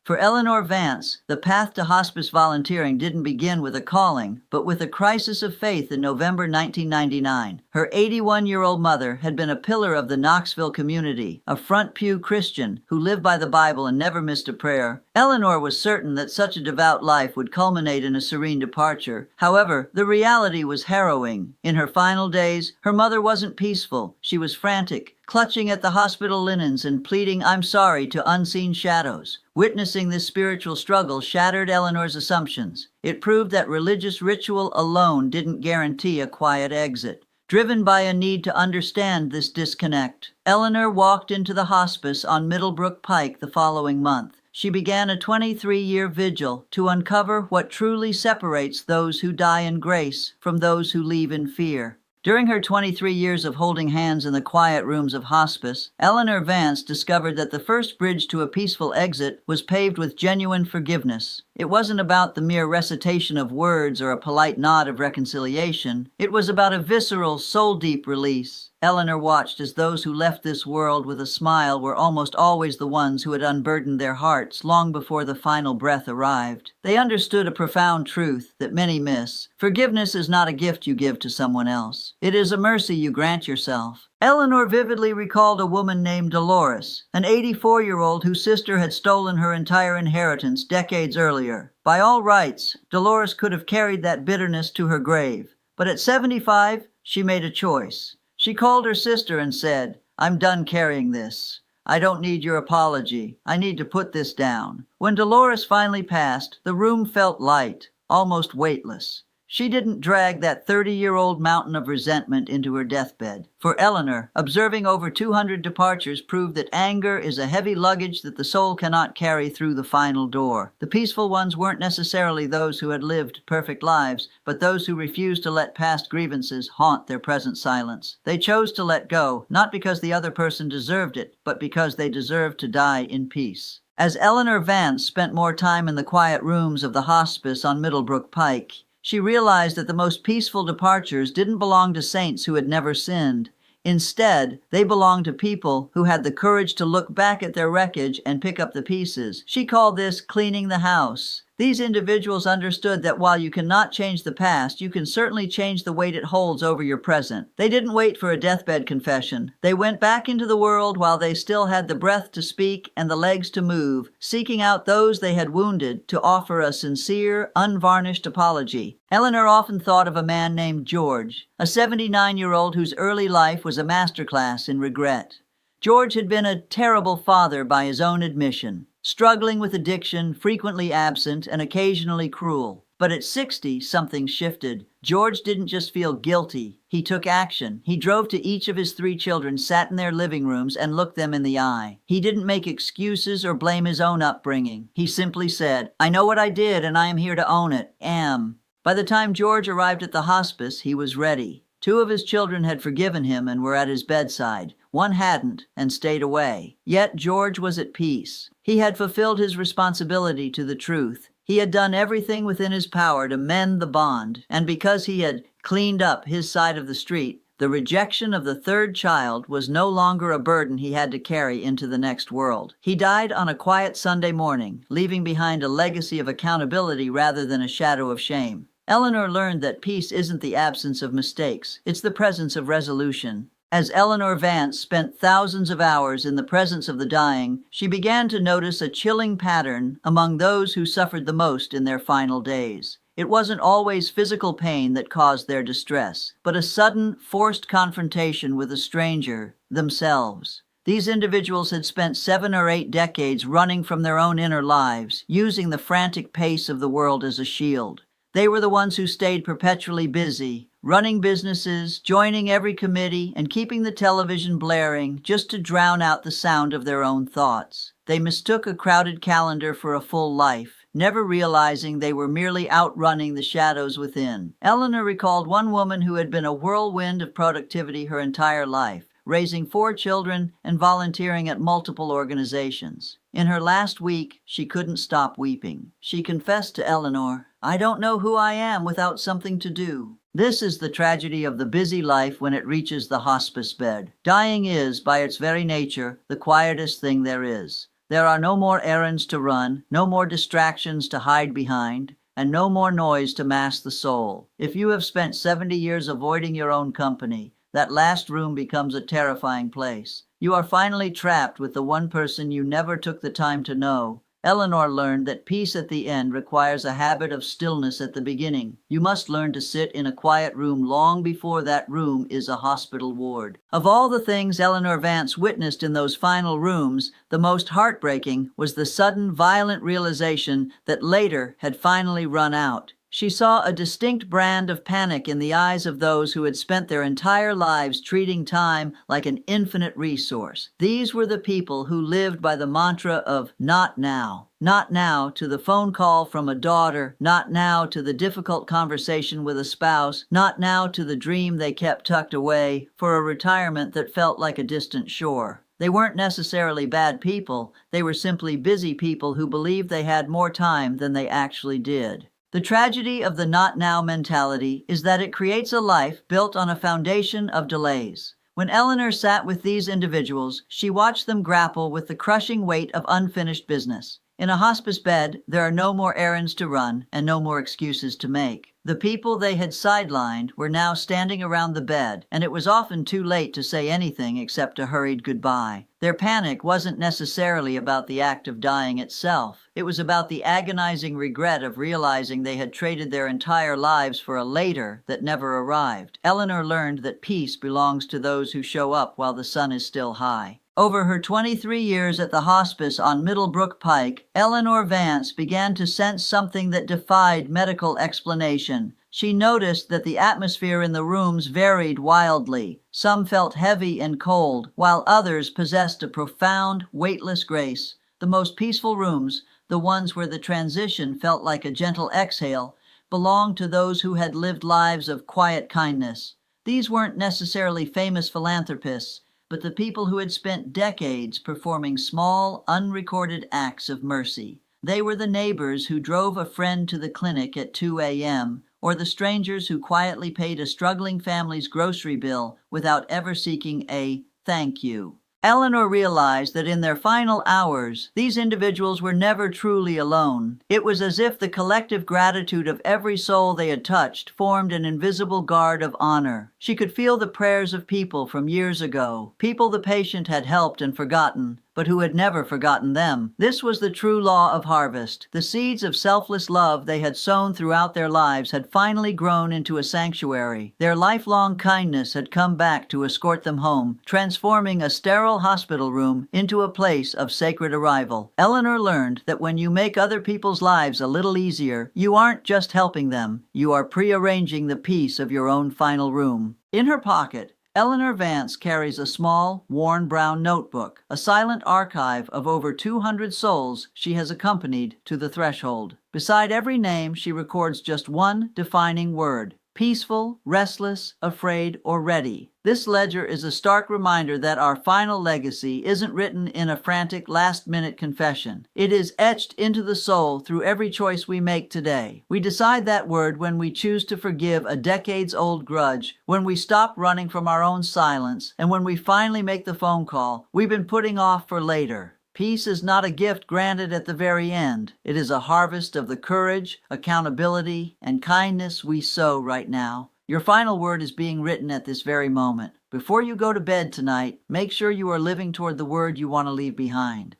For Eleanor Vance, the path to hospice volunteering didn't begin with a calling, but with a crisis of faith in November 1999. Her 81-year-old mother had been a pillar of the Knoxville community, a front pew Christian who lived by the Bible and never missed a prayer. Eleanor was certain that such a devout life would culminate in a serene departure. However, the reality was harrowing. In her final days, her mother wasn't peaceful. She was frantic, clutching at the hospital linens and pleading, "I'm sorry," to unseen shadows. Witnessing this spiritual struggle shattered Eleanor's assumptions. It proved that religious ritual alone didn't guarantee a quiet exit. Driven by a need to understand this disconnect, Eleanor walked into the hospice on Middlebrook Pike the following month. She began a 23-year vigil to uncover what truly separates those who die in grace from those who leave in fear. During her 23 years of holding hands in the quiet rooms of hospice, Eleanor Vance discovered that the first bridge to a peaceful exit was paved with genuine forgiveness. It wasn't about the mere recitation of words or a polite nod of reconciliation. It was about a visceral, soul-deep release. Eleanor watched as those who left this world with a smile were almost always the ones who had unburdened their hearts long before the final breath arrived. They understood a profound truth that many miss. Forgiveness is not a gift you give to someone else. It is a mercy you grant yourself. Eleanor vividly recalled a woman named Dolores, an 84-year-old whose sister had stolen her entire inheritance decades earlier. By all rights, Dolores could have carried that bitterness to her grave. But at 75, she made a choice. She called her sister and said, "I'm done carrying this. I don't need your apology. I need to put this down." When Dolores finally passed, the room felt light, almost weightless. She didn't drag that 30-year-old mountain of resentment into her deathbed. For Eleanor, observing over 200 departures proved that anger is a heavy luggage that the soul cannot carry through the final door. The peaceful ones weren't necessarily those who had lived perfect lives, but those who refused to let past grievances haunt their present silence. They chose to let go, not because the other person deserved it, but because they deserved to die in peace. As Eleanor Vance spent more time in the quiet rooms of the hospice on Middlebrook Pike, she realized that the most peaceful departures didn't belong to saints who had never sinned. Instead, they belonged to people who had the courage to look back at their wreckage and pick up the pieces. She called this cleaning the house. These individuals understood that while you cannot change the past, you can certainly change the weight it holds over your present. They didn't wait for a deathbed confession. They went back into the world while they still had the breath to speak and the legs to move, seeking out those they had wounded to offer a sincere, unvarnished apology. Eleanor often thought of a man named George, a 79-year-old whose early life was a masterclass in regret. George had been a terrible father by his own admission, struggling with addiction, frequently absent, and occasionally cruel. But at 60, something shifted. George didn't just feel guilty. He took action. He drove to each of his 3 children, sat in their living rooms, and looked them in the eye. He didn't make excuses or blame his own upbringing. He simply said, "I know what I did, and I am here to own it. By the time George arrived at the hospice, he was ready. 2 of his children had forgiven him and were at his bedside. 1 hadn't and stayed away. Yet George was at peace. He had fulfilled his responsibility to the truth. He had done everything within his power to mend the bond, and because he had cleaned up his side of the street, the rejection of the 3rd child was no longer a burden he had to carry into the next world. He died on a quiet Sunday morning, leaving behind a legacy of accountability rather than a shadow of shame. Eleanor learned that peace isn't the absence of mistakes, it's the presence of resolution. As Eleanor Vance spent thousands of hours in the presence of the dying, she began to notice a chilling pattern among those who suffered the most in their final days. It wasn't always physical pain that caused their distress, but a sudden, forced confrontation with a stranger, themselves. These individuals had spent 7 or 8 decades running from their own inner lives, using the frantic pace of the world as a shield. They were the ones who stayed perpetually busy, running businesses, joining every committee, and keeping the television blaring just to drown out the sound of their own thoughts. They mistook a crowded calendar for a full life, never realizing they were merely outrunning the shadows within. Eleanor recalled one woman who had been a whirlwind of productivity her entire life, raising 4 children and volunteering at multiple organizations. In her last week, she couldn't stop weeping. She confessed to Eleanor, "I don't know who I am without something to do." This is the tragedy of the busy life when it reaches the hospice bed. Dying is, by its very nature, the quietest thing there is. There are no more errands to run, no more distractions to hide behind, and no more noise to mask the soul. If you have spent 70 years avoiding your own company, that last room becomes a terrifying place. You are finally trapped with the one person you never took the time to know. Eleanor learned that peace at the end requires a habit of stillness at the beginning. You must learn to sit in a quiet room long before that room is a hospital ward. Of all the things Eleanor Vance witnessed in those final rooms, the most heartbreaking was the sudden, violent realization that later had finally run out. She saw a distinct brand of panic in the eyes of those who had spent their entire lives treating time like an infinite resource. These were the people who lived by the mantra of "not now." Not now to the phone call from a daughter, not now to the difficult conversation with a spouse, not now to the dream they kept tucked away for a retirement that felt like a distant shore. They weren't necessarily bad people, they were simply busy people who believed they had more time than they actually did. The tragedy of the not now mentality is that it creates a life built on a foundation of delays. When Eleanor sat with these individuals, she watched them grapple with the crushing weight of unfinished business. In a hospice bed, there are no more errands to run and no more excuses to make. The people they had sidelined were now standing around the bed, and it was often too late to say anything except a hurried goodbye. Their panic wasn't necessarily about the act of dying itself. It was about the agonizing regret of realizing they had traded their entire lives for a later that never arrived. Eleanor learned that peace belongs to those who show up while the sun is still high. Over her 23 years at the hospice on Middlebrook Pike, Eleanor Vance began to sense something that defied medical explanation. She noticed that the atmosphere in the rooms varied wildly. Some felt heavy and cold, while others possessed a profound, weightless grace. The most peaceful rooms, the ones where the transition felt like a gentle exhale, belonged to those who had lived lives of quiet kindness. These weren't necessarily famous philanthropists, but the people who had spent decades performing small, unrecorded acts of mercy. They were the neighbors who drove a friend to the clinic at 2 a.m., or the strangers who quietly paid a struggling family's grocery bill without ever seeking a thank you. Eleanor realized that in their final hours, these individuals were never truly alone. It was as if the collective gratitude of every soul they had touched formed an invisible guard of honor. She could feel the prayers of people from years ago, people the patient had helped and forgotten, but who had never forgotten them. This was the true law of harvest. The seeds of selfless love they had sown throughout their lives had finally grown into a sanctuary. Their lifelong kindness had come back to escort them home, transforming a sterile hospital room into a place of sacred arrival. Eleanor learned that when you make other people's lives a little easier, you aren't just helping them, you are prearranging the peace of your own final room. In her pocket, Eleanor Vance carries a small, worn brown notebook, a silent archive of over 200 souls she has accompanied to the threshold. Beside every name, she records just one defining word: peaceful, restless, afraid, or ready. This ledger is a stark reminder that our final legacy isn't written in a frantic last-minute confession. It is etched into the soul through every choice we make today. We decide that word when we choose to forgive a decades-old grudge, when we stop running from our own silence, and when we finally make the phone call we've been putting off for later. Peace is not a gift granted at the very end. It is a harvest of the courage, accountability, and kindness we sow right now. Your final word is being written at this very moment. Before you go to bed tonight, make sure you are living toward the word you want to leave behind.